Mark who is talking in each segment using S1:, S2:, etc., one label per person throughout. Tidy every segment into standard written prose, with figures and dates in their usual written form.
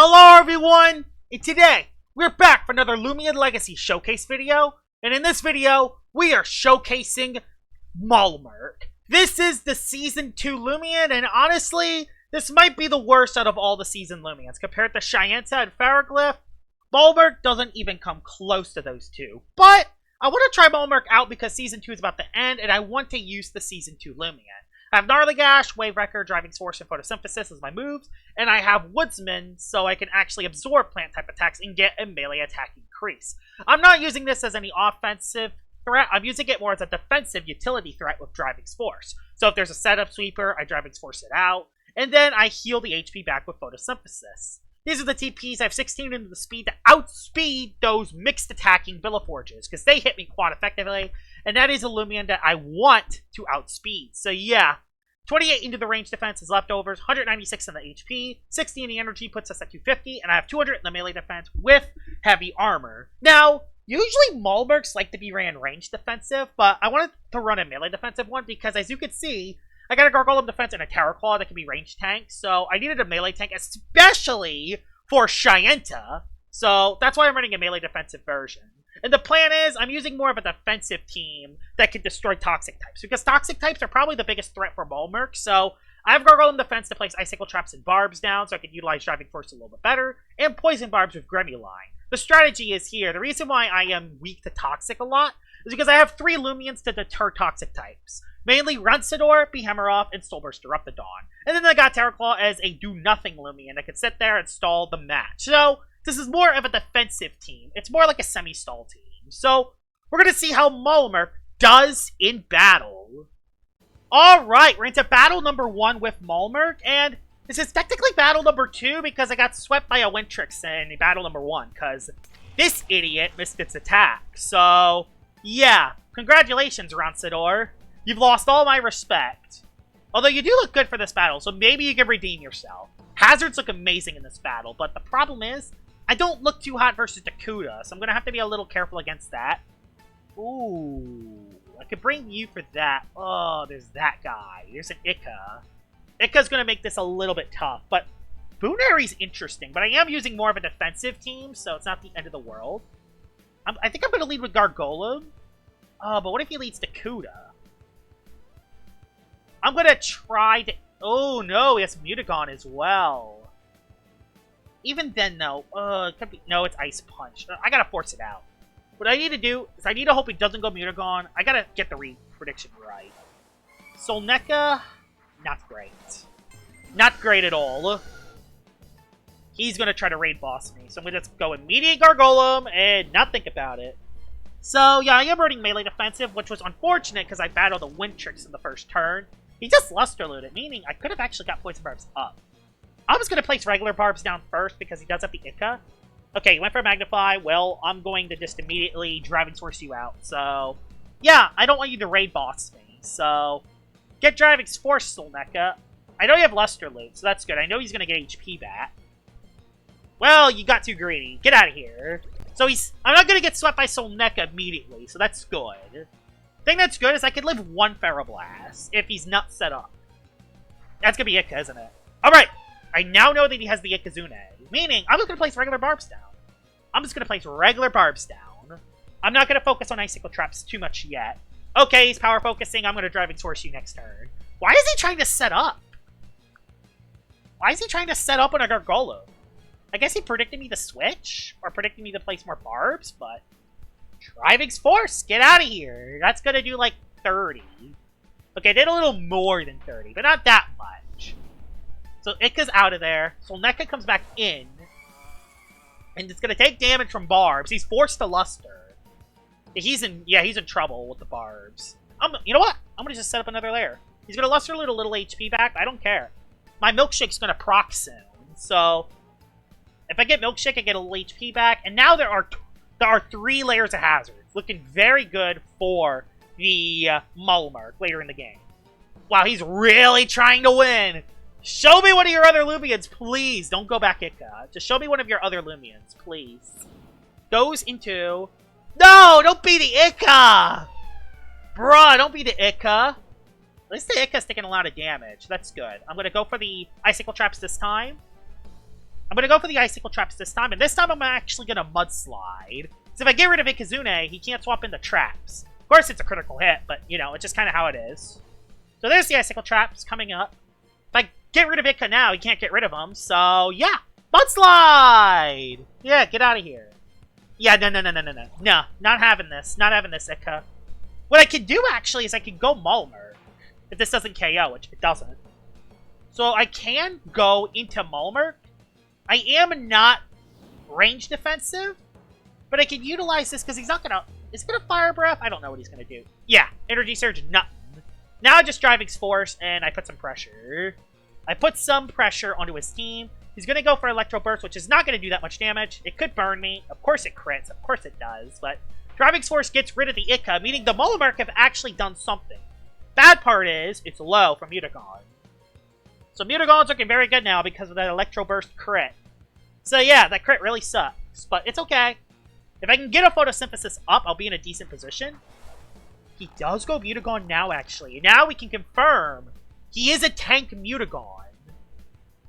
S1: Hello everyone! And today, we're back for another Loomian Legacy Showcase video. And in this video, we are showcasing Mawamurk. This is the Season 2 Loomian, and honestly, this might be the worst out of all the Season Loomians. Compared to Cheyenne and Ferroglyph, Mawamurk doesn't even come close to those two. But, I want to try Mawamurk out because Season 2 is about to end, and I want to use the Season 2 Loomian. I have Gnarly Gash, Wave Wrecker, Driving Force, and Photosynthesis as my moves, and I have Woodsman, so I can actually absorb plant-type attacks and get a melee attack increase. I'm not using this as any offensive threat, I'm using it more as a defensive utility threat with Driving Force. So if there's a setup sweeper, I Driving Force it out, and then I heal the HP back with Photosynthesis. These are the TPs. I have 16 into the speed to outspeed those mixed attacking Villaforges, because they hit me quite effectively, and that is a Loomian that I want to outspeed. So yeah, 28 into the range defense is leftovers, 196 in the HP, 60 in the energy puts us at 250, and I have 200 in the melee defense with heavy armor. Now, usually Mawamurks like to be ran range defensive, but I wanted to run a melee defensive one because, as you can see, I got a Gargoyle defense and a Terror Claw that can be range tank, so I needed a melee tank, especially for Cheyenne. So that's why I'm running a melee defensive version. And the plan is, I'm using more of a defensive team that can destroy toxic types, because toxic types are probably the biggest threat for Mawamurk. So I have Gargoyle defense to place Icicle Traps and Barbs down, so I can utilize Driving Force a little bit better, and Poison Barbs with Gremmuline. The strategy is here. The reason why I am weak to toxic a lot is because I have 3 Loomians to deter toxic types. Mainly Runcitor, Behemoth, and Soulburst Eruptodon. And then I got Terror Claw as a do-nothing Loomian that can sit there and stall the match. So, this is more of a defensive team. It's more like a semi-stall team. So, we're going to see how Mawamurk does in battle. Alright, we're into battle number 1 with Mawamurk, and this is technically battle number 2 because I got swept by a Wintrix in battle number 1, because this idiot missed its attack. So, yeah, congratulations, Runcitor. You've lost all my respect. Although you do look good for this battle, so maybe you can redeem yourself. Hazards look amazing in this battle, but the problem is, I don't look too hot versus Dakuda, so I'm going to have to be a little careful against that. Ooh, I could bring you for that. Oh, there's that guy. There's an Ika. Ika's going to make this a little bit tough, but Booneri's interesting, but I am using more of a defensive team, so it's not the end of the world. I think I'm going to lead with Gargolem. Oh, but what if he leads Dakuda? I'm going to try to... Oh, no, he has Mutagon as well. Even then, though, it could be... No, it's Ice Punch. I got to force it out. What I need to do is I need to hope he doesn't go Mutagon. I got to get the prediction right. Solneka, not great. Not great at all. He's going to try to raid boss me. So I'm going to just go immediate Gargolem and not think about it. So, yeah, I am running melee defensive, which was unfortunate because I battled a Wintrix in the first turn. He just Luster Looted, meaning I could have actually got Poison Barbs up. I was going to place regular Barbs down first because he does have the Ika. Okay, he went for Magnify. Well, I'm going to just immediately Driving Force you out. So, yeah, I don't want you to raid boss me. So, get Driving Force, Solneka. I know you have Luster Loot, so that's good. I know he's going to get HP back. Well, you got too greedy. Get out of here. So I'm not going to get swept by Solneka immediately, so that's good. The thing that's good is I could live 1 Ferroblast if he's not set up. That's going to be Ika, isn't it? Alright, I now know that he has the Ikazune, meaning I'm just going to place regular Barbs down. I'm just going to place regular Barbs down. I'm not going to focus on Icicle Traps too much yet. Okay, he's power focusing. I'm going to Driving Force you next turn. Why is he trying to set up? Why is he trying to set up on a Gargolo? I guess he predicted me to switch, or predicted me to place more Barbs, but... Driving Force, get out of here. That's going to do like 30. Okay, did a little more than 30, but not that much. So Ika's out of there. Solneka comes back in. And it's going to take damage from Barbs. He's forced to Luster. He's in trouble with the Barbs. You know what? I'm going to just set up another layer. He's going to Luster Loot a little HP back. I don't care. My Milkshake's going to proc soon. So... if I get Milkshake, I get a little HP back. And now there are 3 layers of hazards. Looking very good for the Mawamurk later in the game. Wow, he's really trying to win. Show me one of your other Loomians, please. Don't go back Ika. Just show me one of your other Loomians, please. Goes into... No, don't be the Ika! Bruh, don't be the Ika. At least the Ika's taking a lot of damage. That's good. I'm going to go for the Icicle Traps this time. I'm going to go for the Icicle Traps this time, and this time I'm actually going to Mudslide. So if I get rid of Ikazune, he can't swap into Traps. Of course, it's a critical hit, but, you know, it's just kind of how it is. So there's the Icicle Traps coming up. If I get rid of Ika now, he can't get rid of them, so yeah. Mudslide! Yeah, get out of here. Yeah, no. No, not having this. Not having this, Ika. What I could do, actually, is I could go Mawamurk. If this doesn't KO, which it doesn't. So I can go into Mawamurk. I am not range defensive, but I can utilize this because he's not gonna... Is he gonna Fire Breath? I don't know what he's gonna do. Yeah, Energy Surge, nothing. Now I just Driving Force, and I put some pressure. I put some pressure onto his team. He's gonna go for Electro Burst, which is not gonna do that much damage. It could burn me. Of course it crits. Of course it does. But Driving Force gets rid of the Ika, meaning the Mawamurk have actually done something. Bad part is, it's low from Mutagon. So Mutagon's looking very good now because of that Electro Burst crit. So yeah, that crit really sucks, but it's okay. If I can get a Photosynthesis up, I'll be in a decent position. He does go Mutagon now, actually. Now we can confirm he is a tank Mutagon.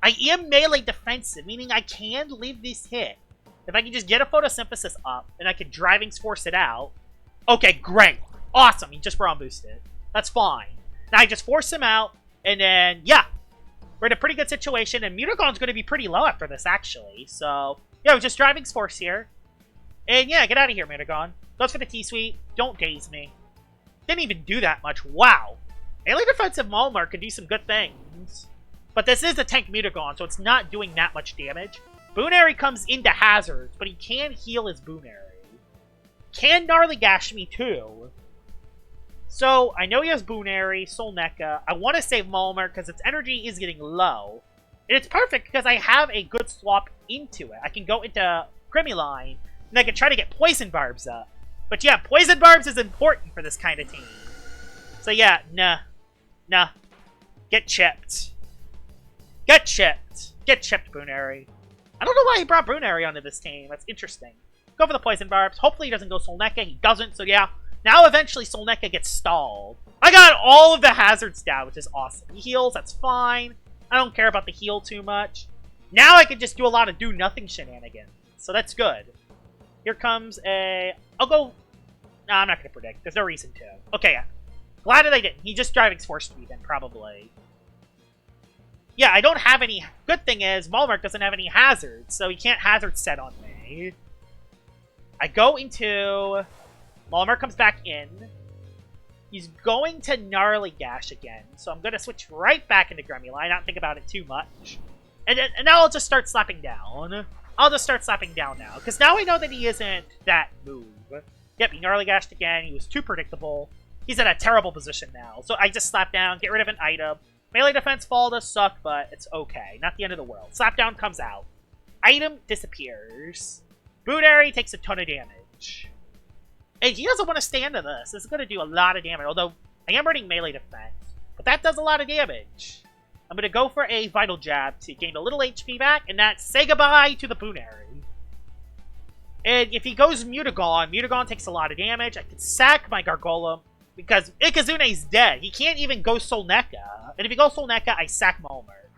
S1: I am melee defensive, meaning I can leave this hit. If I can just get a Photosynthesis up, and I can Driving Force it out. Okay, great. Awesome, he just Brawn boosted. That's fine. Now I just force him out, and then, yeah. We're in a pretty good situation, and Mutagon's going to be pretty low after this, actually. So, yeah, we're just Driving Force here. And yeah, get out of here, Mutagon. Goes for the T-Sweep. Don't daze me. Didn't even do that much. Wow. Melee defensive Mawamurk can do some good things. But this is a tank Mutagon, so it's not doing that much damage. Boonary comes into hazards, but he can heal his Boonary. Can Gnarly Gash me too. So, I know he has Boonary, Soul Mecha. I want to save Mawamurk because its energy is getting low. And it's perfect because I have a good swap into it. I can go into Gremmuline, and I can try to get Poison Barbs up. But yeah, Poison Barbs is important for this kind of team. So yeah, nah. Get chipped. Get chipped. Get chipped, Boonary. I don't know why he brought Boonary onto this team. That's interesting. Go for the Poison Barbs. Hopefully he doesn't go Soul Mecha. He doesn't, so yeah. Now eventually Soul Mecha gets stalled. I got all of the hazards down, which is awesome. He heals, that's fine. I don't care about the heal too much. Now I can just do a lot of do-nothing shenanigans. So that's good. Here comes a... I'll go... No, I'm not going to predict. There's no reason to. Okay, yeah. Glad that I didn't. He just Driving Force me then, probably. Yeah, I don't have any... Good thing is, Mawamurk doesn't have any hazards, so he can't hazard set on me. I go into... Mawamurk comes back in. He's going to Gnarly Gash again, so I'm going to switch right back into Gremmuline, not think about it too much. And now I'll just start slapping down. I'll just start slapping down now, because now I know that he isn't that move. Yep, he Gnarly Gashed again. He was too predictable. He's in a terrible position now. So I just slap down, get rid of an item. Melee defense fall does suck, but it's okay. Not the end of the world. Slap down comes out. Item disappears. Boonary takes a ton of damage. And he doesn't want to stay into this. This is going to do a lot of damage. Although, I am running melee defense. But that does a lot of damage. I'm going to go for a Vital Jab to gain a little HP back. And that's say goodbye to the Boonary. And if he goes Mutagon, Mutagon takes a lot of damage. I can sack my Gargolem. Because Ikazune's dead. He can't even go Soul Mecha. And if he goes Soul Mecha, I sack Mawamurk.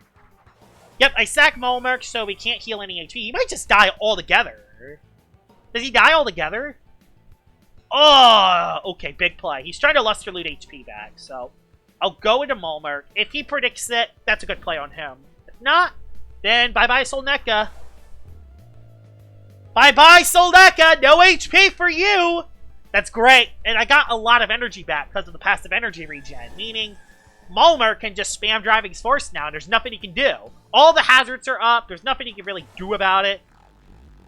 S1: Yep, I sack Mawamurk so he can't heal any HP. He might just die altogether. Does he die altogether? Oh, okay, big play. He's trying to Luster Loot HP back, so I'll go into Mawamurk. If he predicts it, that's a good play on him. If not, then bye-bye Soul Mecha. Bye-bye Soul Mecha! No HP for you! That's great. And I got a lot of energy back because of the passive energy regen, meaning Mawamurk can just spam Driving Force now, and there's nothing he can do. All the hazards are up. There's nothing he can really do about it.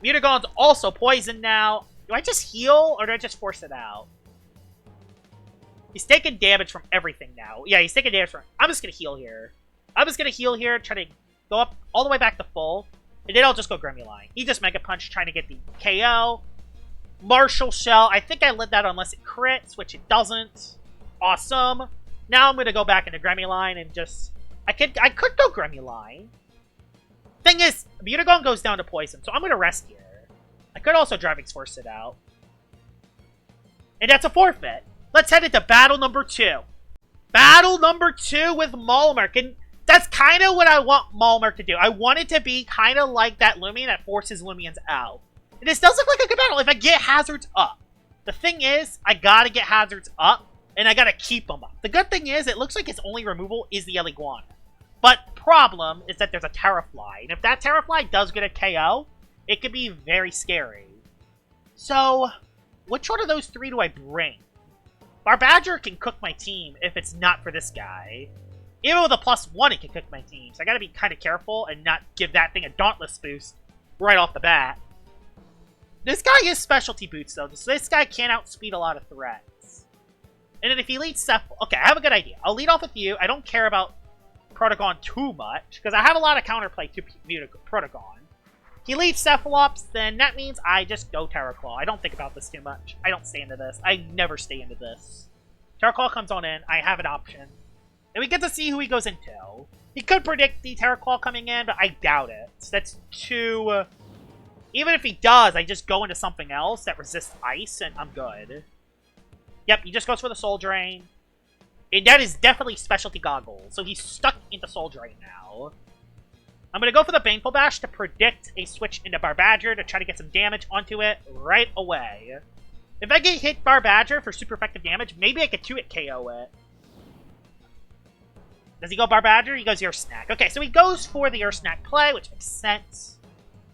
S1: Mutagon's also poisoned now. Do I just heal, or do I just force it out? He's taking damage from everything now. Yeah, he's taking damage from... I'm just going to heal here. I'm just going to heal here, try to go up all the way back to full. And then I'll just go Gremmuline. He just Mega Punch trying to get the KO. Martial Shell. I think I lit that unless it crits, which it doesn't. Awesome. Now I'm going to go back into Gremmuline and just... I could go Gremmuline. Thing is, Mutagon goes down to poison, so I'm going to rest here. I could also Driving Force it out. And that's a forfeit. Let's head into battle number 2. Battle number 2 with Mawamurk. And That's kind of what I want Mawamurk to do. I want it to be kind of like that Loomian that forces Loomians out. And this does look like a good battle if I get hazards up. The thing is, I gotta get hazards up, and I gotta keep them up. The good thing is, it looks like its only removal is the Iguana. But problem is that there's a Terrafly, and if that Terrafly does get a KO, it could be very scary. So, which one of those three do I bring? Barbadger can cook my team if it's not for this guy. Even with a +1, it can cook my team, so I gotta be kind of careful and not give that thing a Dauntless boost right off the bat. This guy is specialty boots, though, so this guy can outspeed a lot of threats. And then if he leads okay, I have a good idea. I'll lead off with you. I don't care about Protogon too much, because I have a lot of counterplay to Protogon. He leads Cephalops, then that means I just go Terraclaw. I don't think about this too much. I don't stay into this. I never stay into this. Terraclaw comes on in. I have an option. And we get to see who he goes into. He could predict the Terraclaw coming in, but I doubt it. That's too... Even if he does, I just go into something else that resists ice, and I'm good. Yep, he just goes for the Soul Drain. And that is definitely Specialty Goggles, so he's stuck into Soul Drain now. I'm going to go for the Baneful Bash to predict a switch into Barbadger to try to get some damage onto it right away. If I get hit Barbadger for super effective damage, maybe I could 2-hit KO it. Does he go Barbadger? He goes Ear Snack. Okay, so he goes for the Ear Snack play, which makes sense.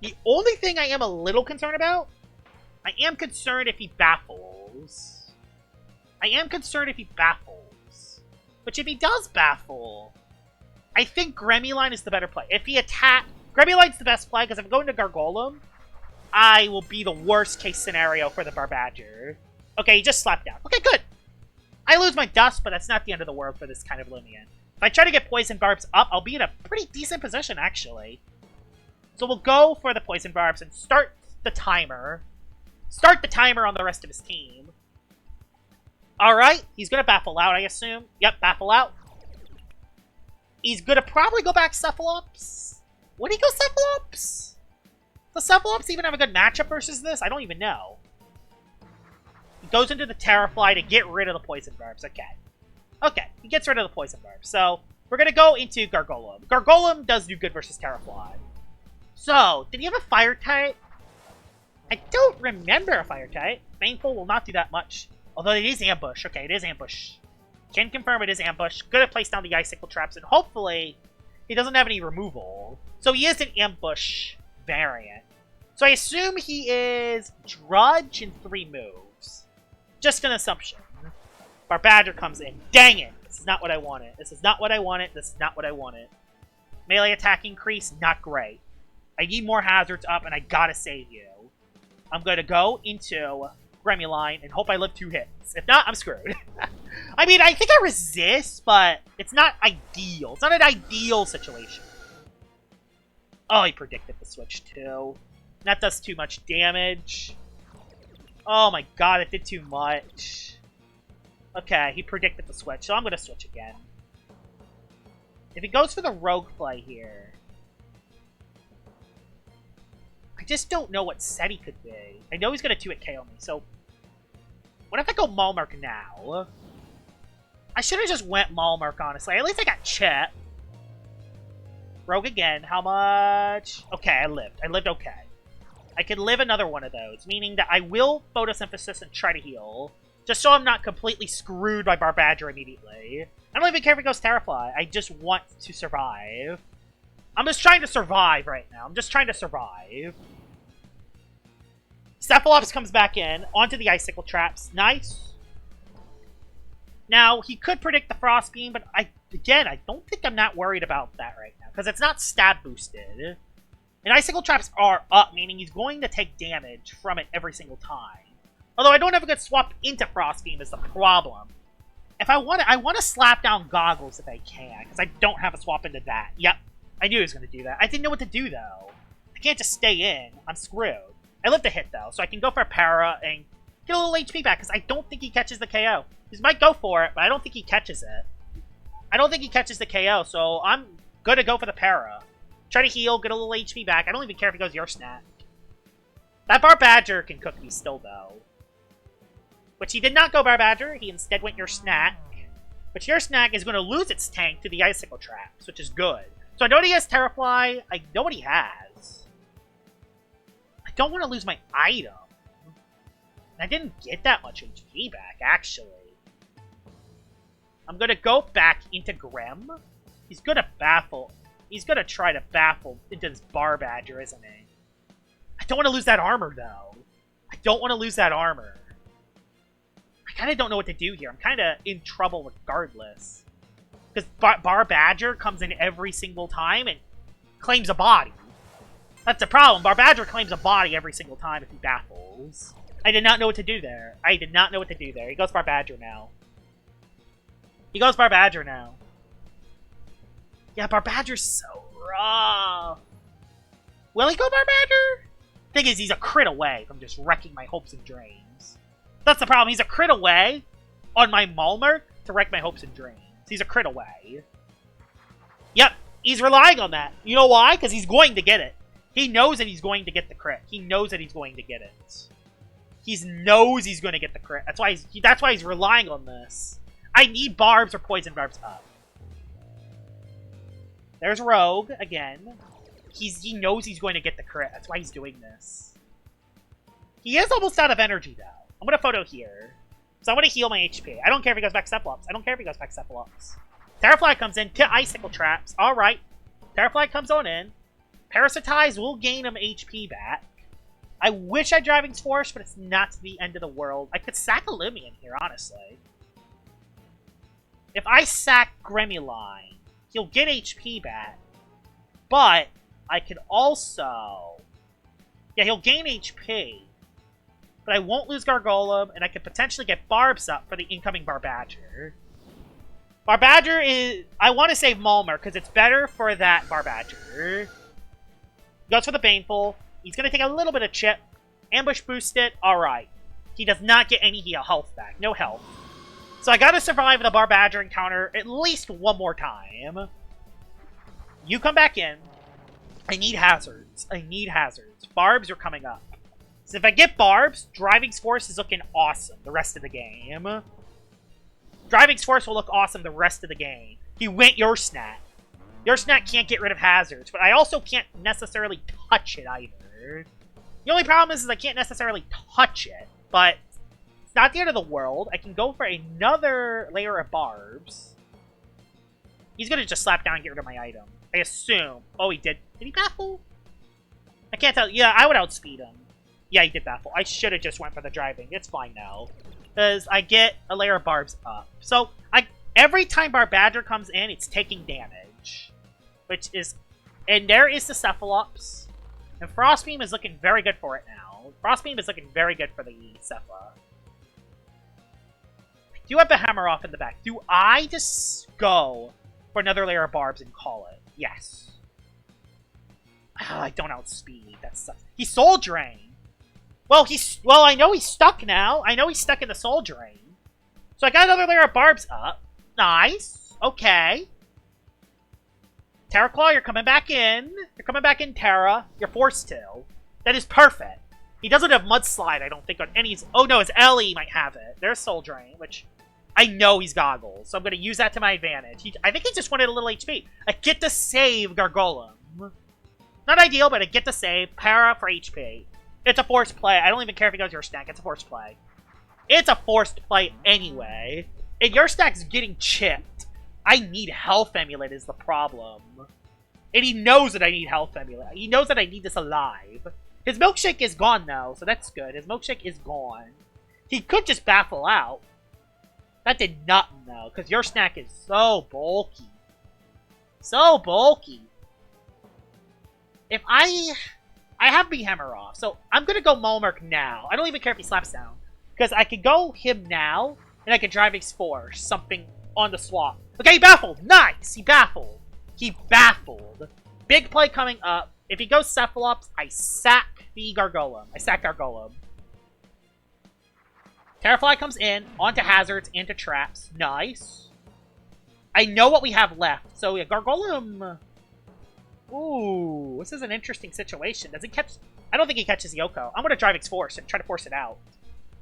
S1: The only thing I am a little concerned about, I am concerned if he baffles. Which if he does baffle, I think Gremmuline is the better play. If he Gremmuline's the best play, because if I go into Gargolem, I will be the worst case scenario for the Barbadger. Okay, he just slapped down. Okay, good. I lose my dust, but that's not the end of the world for this kind of Loomian. If I try to get Poison Barbs up, I'll be in a pretty decent position, actually. So we'll go for the Poison Barbs and start the timer. Start the timer on the rest of his team. Alright, he's going to baffle out, I assume. Yep, baffle out. He's going to probably go back Cephalops. Would he go Cephalops? Does Cephalops even have a good matchup versus this? I don't even know. He goes into the Terrafly to get rid of the Poison Barbs. Okay. Okay, he gets rid of the Poison Barbs. So, we're going to go into Gargolem. Gargolem does do good versus Terrafly. So, did he have a Fire type? I don't remember a Fire type. Baneful will not do that much. Although it is Ambush. Okay, it is Ambush. Can confirm it is Ambush. Gonna place down the Icicle Traps, and hopefully he doesn't have any removal. So he is an Ambush variant. So I assume he is Drudge in 3 moves. Just an assumption. Barbadger comes in. Dang it! This is not what I wanted. This is not what I wanted. This is not what I wanted. Melee attack increase, not great. I need more hazards up, and I gotta save you. I'm gonna go into Gremmuline and hope I live 2 hits. If not, I'm screwed. I mean, I think I resist, but it's not ideal. It's not an ideal situation. Oh, he predicted the switch, too. That does too much damage. Oh my god, it did too much. Okay, he predicted the switch, so I'm gonna switch again. If he goes for the Rogue play here, I just don't know what set he could be. I know he's going to 2-hit KO me, so... What if I go Mawamurk now? I should have just went Mawamurk, honestly. At least I got Chet. Rogue again. How much? Okay, I lived. I lived okay. I could live another one of those, meaning that I will Photosynthesis and try to heal, just so I'm not completely screwed by Barbadger immediately. I don't even care if he goes Terrafly. I just want to survive. I'm just trying to survive right now. I'm just trying to survive. Cephalops comes back in, onto the Icicle Traps. Nice. Now, he could predict the Frost Beam, but I don't think I'm not worried about that right now, because it's not stab boosted. And Icicle Traps are up, meaning he's going to take damage from it every single time. Although I don't have a good swap into Frost Beam is the problem. If I want to slap down Goggles if I can, because I don't have a swap into that. Yep. I knew he was going to do that. I didn't know what to do, though. I can't just stay in. I'm screwed. I lived a hit, though, so I can go for a Para and get a little HP back, because I don't think he catches the KO. He might go for it, but I don't think he catches it. I don't think he catches the KO, so I'm going to go for the Para. Try to heal, get a little HP back. I don't even care if he goes your snap. That Barbadger can cook me still, though. Which he did not go Barbadger. He instead went your snack. But your snack is going to lose its tank to the icicle traps, which is good. So I know he has Terrafly. I know what he has. I don't want to lose my item. I didn't get that much HP back, actually. I'm going to go back into Grim. He's going to baffle. He's going to try to baffle into this Bar Badger, isn't he? I don't want to lose that armor, though. I don't want to lose that armor. I kind of don't know what to do here. I'm kind of in trouble regardless. Because Bar Badger comes in every single time and claims a body. That's the problem. Bar Badger claims a body every single time if he baffles. I did not know what to do there. I did not know what to do there. He goes Bar Badger now. He goes Bar Badger now. Yeah, Bar Badger's so rough. Will he go Bar Badger? Thing is, he's a crit away from just wrecking my hopes and dreams. That's the problem. He's a crit away on my Mawamurk to wreck my hopes and dreams. He's a crit away. Yep, he's relying on that. You know why? Because he's going to get it. He knows that he's going to get the crit. He knows that he's going to get it. He knows he's going to get the crit. That's why he's relying on this. I need barbs or poison barbs up. There's Rogue again. He knows he's going to get the crit. That's why he's doing this. He is almost out of energy, though. I'm going to photo here. So I'm going to heal my HP. I don't care if he goes back Cephalops. I don't care if he goes back Cephalops. Terrafly comes in to Icicle Traps. Alright. Terrafly comes on in. Parasitize will gain him HP back. I wish I had Driving's Force, but it's not the end of the world. I could sack a Loomian here, honestly. If I sack Gremmuline, he'll get HP back. But I could also... Yeah, he'll gain HP. But I won't lose Gargolem, and I could potentially get Barbs up for the incoming Bar Badger. Bar Badger is... I want to save Mawamurk, because it's better for that Bar Badger. Goes for the Baneful. He's going to take a little bit of chip. Ambush boost it. Alright. He does not get any health back. No health. So I got to survive the Bar Badger encounter at least one more time. You come back in. I need hazards. I need hazards. Barbs are coming up. So if I get Barbs, Driving's Force is looking awesome the rest of the game. Driving's Force will look awesome the rest of the game. He went Your Snack. Your Snack can't get rid of hazards, but I also can't necessarily touch it either. The only problem is I can't necessarily touch it, but it's not the end of the world. I can go for another layer of Barbs. He's going to just slap down and get rid of my item. I assume. Oh, he did. Did he baffle? I can't tell. Yeah, I would outspeed him. Yeah, he did baffle. I should have just went for the driving. It's fine now. Because I get a layer of Barbs up. So, every time Bar Badger comes in, it's taking damage. Which is... And there is the Cephalops. And Frost Beam is looking very good for it now. Frost Beam is looking very good for the Cephala. I do have the Hammer off in the back. Do I just go for another layer of Barbs and call it? Yes. Oh, I don't outspeed. That sucks. He's Soul Drain. Well, I know he's stuck now. I know he's stuck in the Soul Drain. So I got another layer of Barbs up. Nice. Okay. Terraclaw, you're coming back in. You're coming back in, Terra. You're forced to. That is perfect. He doesn't have Mudslide, I don't think, on any... Oh, no, his Ellie might have it. There's Soul Drain, which I know he's Goggles. So I'm going to use that to my advantage. I think he just wanted a little HP. I get to save Gargolem. Not ideal, but I get to save. Para for HP. It's a forced play. I don't even care if he goes Your Snack. It's a forced play. It's a forced play anyway. And Your Snack's getting chipped. I need Health Amulet is the problem. And he knows that I need Health Amulet. He knows that I need this alive. His Milkshake is gone, though, so that's good. His Milkshake is gone. He could just baffle out. That did nothing, though, because Your Snack is so bulky. So bulky. If I have B Hammer off, so I'm going to go Mawamurk now. I don't even care if he slaps down. Because I could go him now, and I could Driving's Force something on the swap. Okay, he baffled. Nice. He baffled. He baffled. Big play coming up. If he goes Cephalops, I sack the Gargolem. I sack Gargolem. Terrafly comes in, onto hazards, into traps. Nice. I know what we have left. So, yeah, Gargolem... Ooh, this is an interesting situation. Does he catch... I don't think he catches Yoko. I'm going to Driving's Force and try to force it out.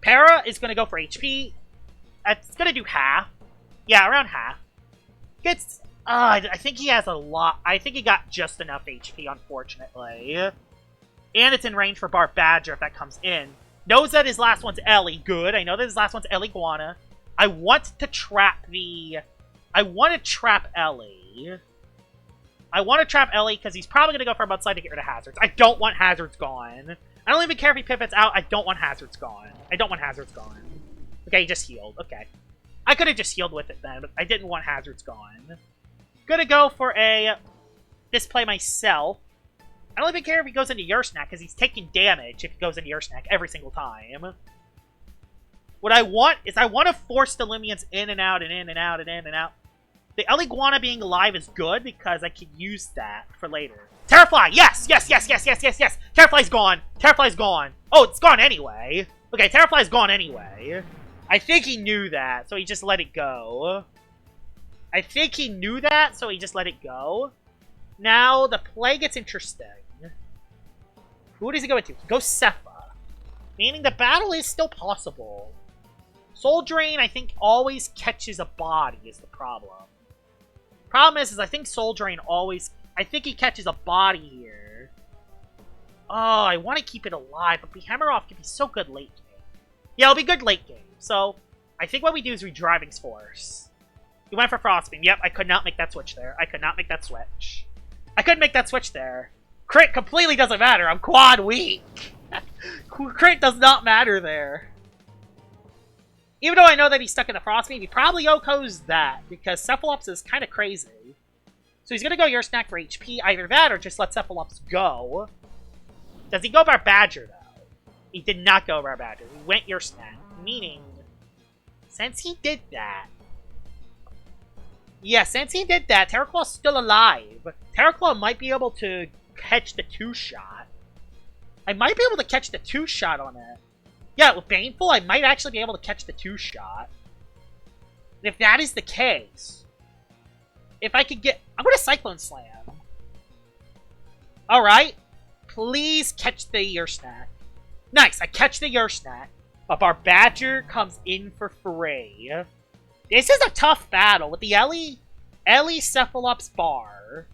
S1: Para is going to go for HP. It's going to do half. Yeah, around half. Gets... I think he has a lot... I think he got just enough HP, unfortunately. And it's in range for Bar Badger if that comes in. Knows that his last one's Ellie. Good. I know that his last one's Ellie Guana. I want to trap the... I want to trap Ellie. I want to trap Ellie because he's probably going to go for a mudslide to get rid of hazards. I don't want hazards gone. I don't even care if he pivots out. I don't want hazards gone. I don't want hazards gone. Okay, he just healed. Okay. I could have just healed with it then, but I didn't want hazards gone. Gonna go for a display myself. I don't even care if he goes into your snack because he's taking damage if he goes into your snack every single time. What I want is I want to force the Loomians in and out and in and out and in and out. The Ellie Guana being alive is good because I can use that for later. Terrafly! Yes! Yes, yes, yes, yes, yes, yes! Terrafly's gone! Terrafly's gone! Oh, it's gone anyway! Okay, Terrafly's gone anyway. I think he knew that, so he just let it go. I think he knew that, so he just let it go. Now, the play gets interesting. Who does he go into? He goes Cepha. Meaning the battle is still possible. Soul Drain, I think, always catches a body is the problem. Problem is I think Soul Drain always... I think he catches a body here. Oh, I want to keep it alive, but Behemoth can be so good late game. Yeah, it'll be good late game. So, I think what we do is we Driving's Force. He went for Frostbeam. Yep, I could not make that switch there. I could not make that switch. I couldn't make that switch there. Crit completely doesn't matter. I'm quad weak. Crit does not matter there. Even though I know that he's stuck in the Frostbeam, he probably Yoko's that, because Cephalops is kind of crazy. So he's going to go your snack for HP. Either that or just let Cephalops go. Does he go Bar Badger, though? He did not go Bar Badger. He went your snack. Meaning, since he did that... Yeah, since he did that, Terraclaw's still alive. Terraclaw might be able to catch the 2-shot. I might be able to catch the 2-shot on it. Yeah, with Baneful, I might actually be able to catch the 2-shot. And if that is the case, if I could get... I'm going to Cyclone Slam. Alright. Please catch the Ear Snack. Nice, I catch the Ear Snack. But Bar Badger comes in for free. This is a tough battle with the Ellie Cephalops Bar.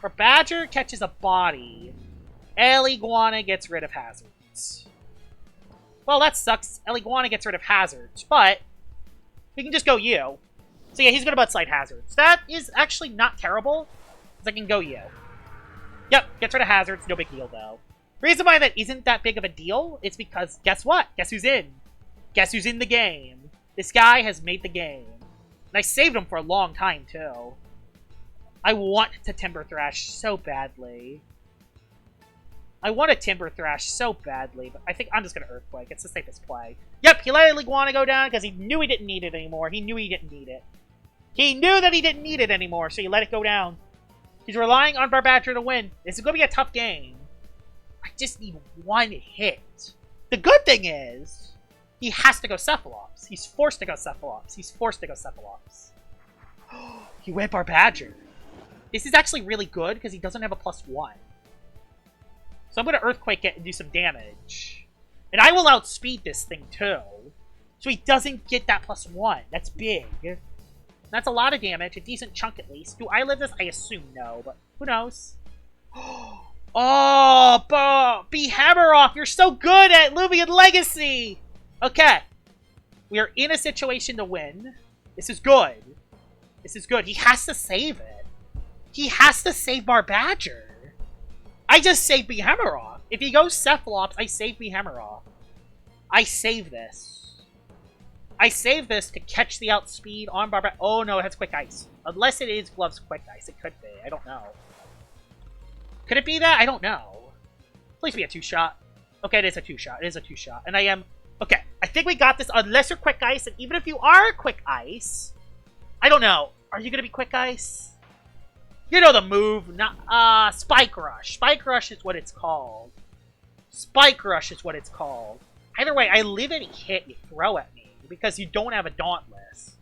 S1: Bar Badger catches a body. Ellie Guana gets rid of hazards. Well, that sucks. Ellie Guana gets rid of hazards, but we can just go you. So yeah, he's gonna mudslide hazards. That is actually not terrible, because I can go you. Yep, gets rid of hazards, no big deal though. Reason why that isn't that big of a deal is because, guess what? Guess who's in? Guess who's in the game? This guy has made the game. And I saved him for a long time, too. I want to Timber Thrash so badly. I want to Timber Thrash so badly, but I think I'm just going to Earthquake. It's the safest play. Yep, he let Iguana go down because he knew he didn't need it anymore. He knew he didn't need it. He knew that he didn't need it anymore, so he let it go down. He's relying on Bar Badger to win. This is going to be a tough game. I just need one hit. The good thing is, he has to go Cephalops. He's forced to go Cephalops. He's forced to go Cephalops. He went Bar Badger. This is actually really good because he doesn't have a +1. So I'm going to Earthquake it and do some damage. And I will outspeed this thing too. So he doesn't get that +1. That's big. That's a lot of damage. A decent chunk at least. Do I live this? I assume no, but who knows? Oh, Behemoth, you're so good at Loomian Legacy! Okay. We are in a situation to win. This is good. This is good. He has to save it. He has to save Bar Badger. I just saved Behemoth. If he goes Cephalops, I save Behemoth. I save this. I save this to catch the outspeed on Bar Badger. Oh no, it has Quick Ice. Unless it is Gloves Quick Ice. It could be. I don't know. Could it be that? I don't know. Please be a 2-shot. Okay, it is a 2-shot. It is a 2-shot. And I am... Okay, I think we got this unless you're Quick Ice. And even if you are Quick Ice... I don't know. Are you going to be Quick Ice? You know the move. Not, Spike Rush. Spike Rush is what it's called. Spike Rush is what it's called. Either way, I live any hit you throw at me. Because you don't have a Dauntless.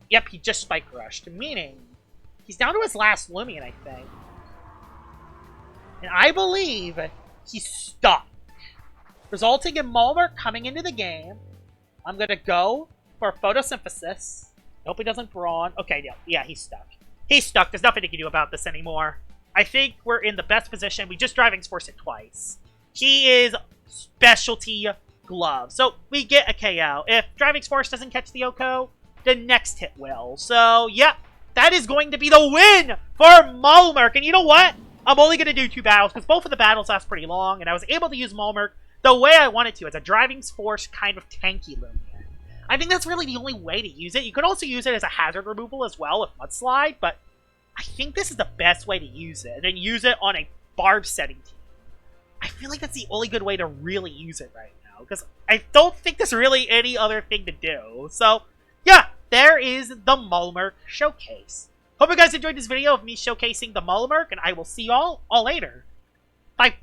S1: Yep, he just Spike Rushed. Meaning, he's down to his last Loomian, I think. And I believe he's stuck. Resulting in Mawamurk coming into the game. I'm going to go for Photosynthesis. Hope he doesn't brawn. Okay, yeah, he's stuck. He's stuck. There's nothing he can do about this anymore. I think we're in the best position. We just Driving Force it twice. He is specialty glove. So we get a KO. If Driving Force doesn't catch the Oko, the next hit will. So, yeah, that is going to be the win for Mawamurk. And you know what? I'm only going to do 2 battles because both of the battles last pretty long. And I was able to use Mawamurk the way I wanted to as a Driving Force kind of tanky Loomian. I think that's really the only way to use it. You could also use it as a hazard removal as well with Mudslide. But I think this is the best way to use it. And then use it on a Barb setting team. I feel like that's the only good way to really use it right now, because I don't think there's really any other thing to do. So, yeah, there is the Mawamurk showcase. Hope you guys enjoyed this video of me showcasing the Mawamurk, and I will see y'all all later. Bye-bye!